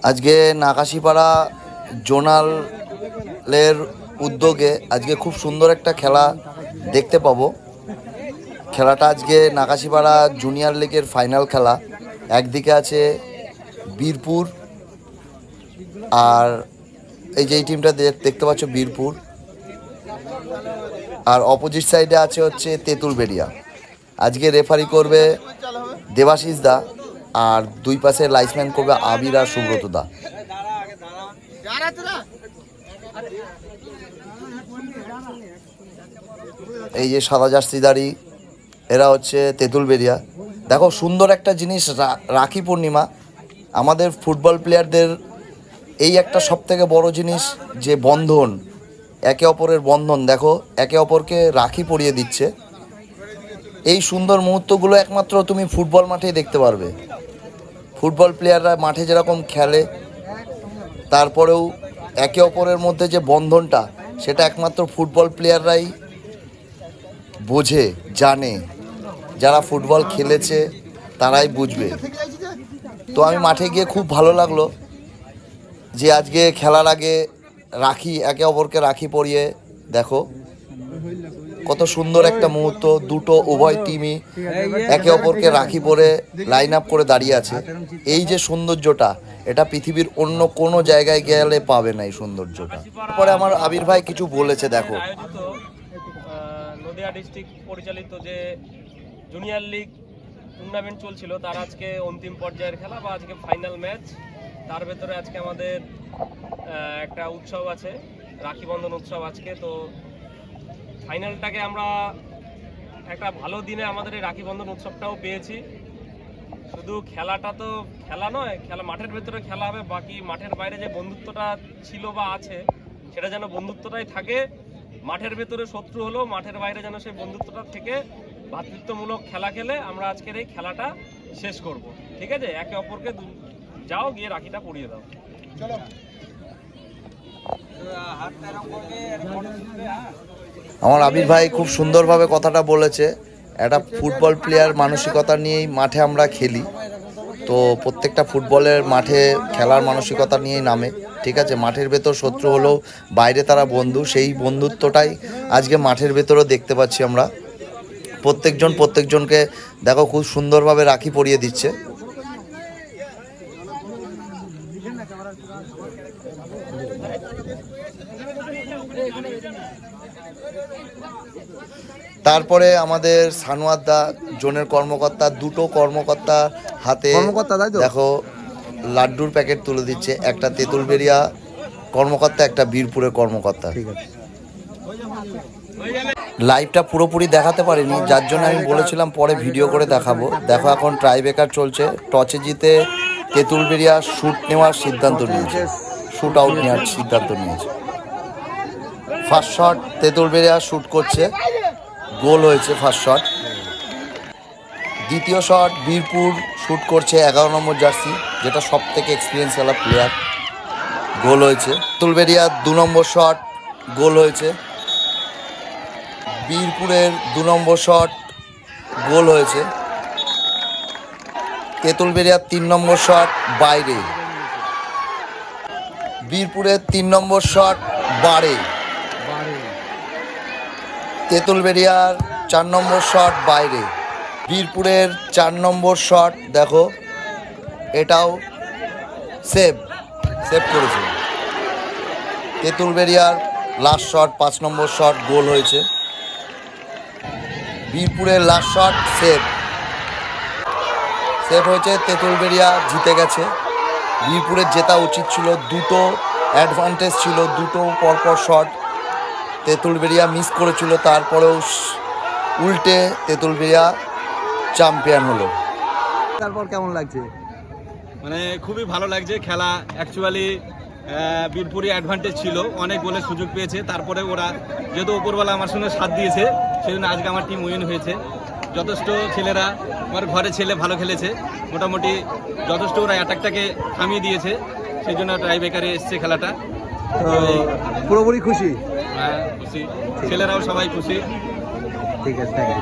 আজকে নাকাশিপাড়া জোনালের উদ্যোগে আজকে খুব সুন্দর একটা খেলা দেখতে পাবো। খেলাটা আজকে নাকাশিপাড়া জুনিয়র লিগের ফাইনাল খেলা। একদিকে আছে বীরপুর, আর এই যে এই টিমটা দেখতে পাচ্ছ বীরপুর, আর অপোজিট সাইডে আছে হচ্ছে তেঁতুলবেড়িয়া। আজকে রেফারি করবে দেবাশিস দা, আর দুই পাশে লাইসম্যান করবে আবির আর সুব্রত দা। এই যে সাদা জার্সিদারি, এরা হচ্ছে তেঁতুলবেড়িয়া। দেখো সুন্দর একটা জিনিস, রাখি পূর্ণিমা আমাদের ফুটবল প্লেয়ারদের এই একটা সবথেকে বড় জিনিস, যে বন্ধন, একে অপরের বন্ধন। দেখো একে অপরকে রাখি পরিয়ে দিচ্ছে। এই সুন্দর মুহূর্তগুলো একমাত্র তুমি ফুটবল মাঠেই দেখতে পারবে। ফুটবল প্লেয়াররা মাঠে যেরকম খেলে, তারপরেও একে অপরের মধ্যে যে বন্ধনটা, সেটা একমাত্র ফুটবল প্লেয়াররাই বোঝে, জানে। যারা ফুটবল খেলেছে তারাই বুঝবে। তো আমি মাঠে গিয়ে খুব ভালো লাগলো যে আজকে খেলার আগে রাখি, একে অপরকে রাখি পরিয়ে, দেখো কত সুন্দর একটা মুহূর্ত। দুটো উভয় টিমই একে অপরকে রাখি পরে লাইন আপ করে দাঁড়িয়ে আছে। এই যে সৌন্দর্যটা, এটা পৃথিবীর অন্য কোনো জায়গায় গেলে পাবে না এই সৌন্দর্যটা। তারপরে আমার আবির ভাই কিছু বলেছে, দেখো। নদিয়া ডিস্ট্রিক্ট পরিচালিত যে জুনিয়র লিগ টুর্নামেন্ট চলছিল, তার আজকে অন্তিম পর্যায়ের খেলা বা আজকে ফাইনাল ম্যাচ। তার ভেতরে আজকে আমাদের একটা উৎসব আছে, রাখি বন্ধন উৎসব আজকে। তো ফাইনালটাকে আমরা একটা ভালো দিনে আমাদের এই রাখি বন্ধন উৎসবটাও পেয়েছি। শুধু খেলাটা তো খেলা নয়, খেলা মাঠের ভেতরে খেলা হবে, বাকি মাঠের বাইরে যে বন্ধুত্বটা ছিল বা আছে, সেটা যেন বন্ধুত্বটাই থাকে। মাঠের ভেতরে শত্রু হলেও মাঠের বাইরে যেন সেই বন্ধুত্বটা থেকে ভ্রাতৃত্বমূলক খেলা খেলে আমরা আজকের এই খেলাটা শেষ করব। ঠিক আছে, একে অপরকে যাও গিয়ে রাখিটা পরিয়ে দাও। চলো। আমার আবির ভাই খুব সুন্দরভাবে কথাটা বলেছে। একটা ফুটবল প্লেয়ার মানসিকতা নিয়েই মাঠে আমরা খেলি। তো প্রত্যেকটা ফুটবলের মাঠে খেলার মানসিকতা নিয়েই নামে। ঠিক আছে, মাঠের ভেতর শত্রু হলেও বাইরে তারা বন্ধু। সেই বন্ধুত্বটাই আজকে মাঠের ভেতরও দেখতে পাচ্ছি আমরা। প্রত্যেকজন প্রত্যেকজনকে দেখো খুব সুন্দরভাবে রাখি পরিয়ে দিচ্ছে। তারপরে আমাদের সানোয়ারদা, জোনের কর্মকর্তা, দুটো কর্মকর্তার হাতে দেখো লাড্ডুর প্যাকেট তুলে দিচ্ছে। একটা তেঁতুলবেড়িয়া কর্মকর্তা, একটা বীরপুরের কর্মকর্তা। লাইভটা পুরোপুরি দেখাতে পারিনি, যার জন্য আমি বলেছিলাম পরে ভিডিও করে দেখাবো। দেখো এখন ট্রাইবেকার চলছে। টসে জিতে তেঁতুলবেড়িয়া শুট নেওয়ার সিদ্ধান্ত নিয়েছে, শুট আউট নেওয়ার সিদ্ধান্ত নিয়েছে। ফার্স্ট শট তেঁতুলবেড়িয়া শুট করছে, গোল হয়েছে ফার্স্ট শট। দ্বিতীয় শট বীরপুর শুট করছে, 11 নম্বর জার্সি, যেটা সব থেকে এক্সপিরিয়েন্স ওয়ালা প্লেয়ার, গোল হয়েছে। তেঁতুলবেড়িয়ার 2 নম্বর শট, গোল হয়েছে। বীরপুরের 2 নম্বর শট, গোল হয়েছে। তেঁতুলবেড়িয়ার 3 নম্বর শট বাইরে, বীরপুরের 3 নম্বর শট বারে, তেঁতুলবেড়িয়ার 4 নম্বর শট বাইরে। বীরপুরের 4 নম্বর শট দেখো, এটাও সেভ করেছে। তেঁতুলবেড়িয়ার লাস্ট শট 5 নম্বর শট, গোল হয়েছে। বীরপুরের লাস্ট শট সেভ হয়েছে। তেঁতুলবেড়িয়া জিতে গেছে। বীরপুরের জেতা উচিত ছিল, দুটো অ্যাডভান্টেজ ছিল, দুটো পরপর শট তেঁতুলবেড়িয়া মিস করেছিল। তারপরেও উল্টে তেঁতুলবেড়িয়া চ্যাম্পিয়ন হলো। তারপর কেমন লাগছে? মানে খুবই ভালো লাগছে। খেলা অ্যাকচুয়ালি বীরপুরে অ্যাডভান্টেজ ছিল, অনেক গোলের সুযোগ পেয়েছে। তারপরে ওরা যেহেতু ওপরবেলা আমার সঙ্গে সাথ দিয়েছে, সেই জন্য আজকে আমার টিম উইন হয়েছে। যথেষ্ট ছেলেরা, আমার ঘরে ছেলে ভালো খেলেছে মোটামুটি, যথেষ্ট ওরা অ্যাটাকটাকে থামিয়ে দিয়েছে, সেই জন্য টাইব্রেকারে এসছে খেলাটা। পুরোপুরি খুশি? হ্যাঁ খুশি, ছেলেরাও সবাই খুশি। ঠিক আছে, থ্যাংক ইউ।